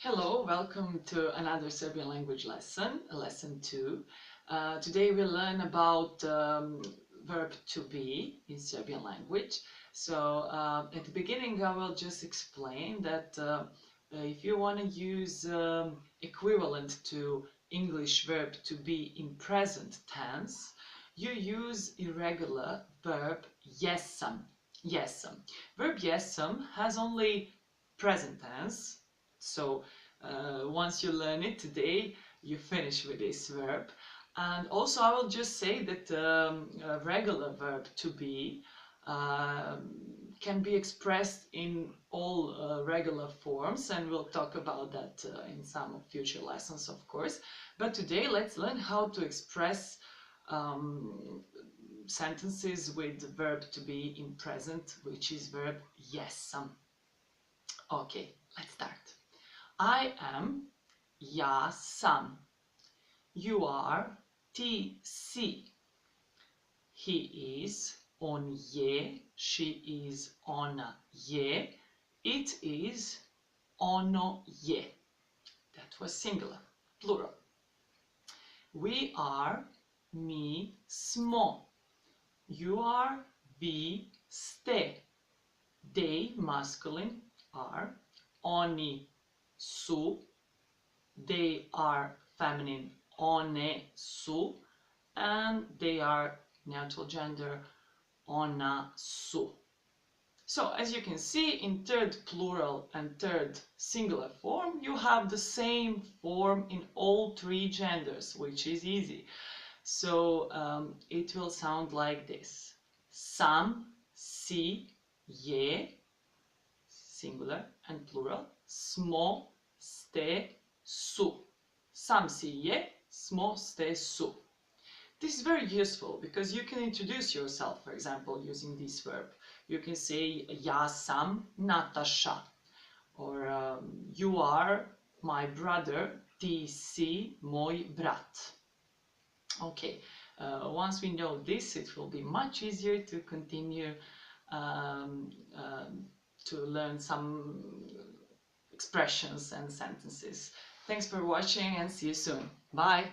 Hello, welcome to another Serbian language lesson, lesson 2. Today we'll learn about verb to be in Serbian language. So at the beginning I will just explain that if you want to use equivalent to English verb to be in present tense, you use irregular verb jesam. Jesam. Verb jesam has only present tense. So once you learn it today, you finish with this verb. And also I will just say that a regular verb to be can be expressed in all regular forms, and we'll talk about that in some future lessons, of course. But today let's learn how to express sentences with verb to be in present, which is verb jesam. Okay, let's start. I am, ja sam. You are, ti si. He is, on je. She is, ona je. It is, ono je. That was singular. Plural. We are, mi smo. You are, vi ste. They, masculine, are, oni su. They are feminine, one su, and they are neutral gender, ona su. So as you can see, in third plural and third singular form, you have the same form in all three genders, which is easy. So it will sound like this. Sam, si, je, singular and plural, smo, ste, su. Sam, si, je, smo, ste, su. This is very useful because you can introduce yourself, for example, using this verb. You can say, ja sam Natasha, or you are my brother, ti si moj brat. Okay, once we know this, it will be much easier to continue to learn some expressions and sentences. Thanks for watching and see you soon. Bye!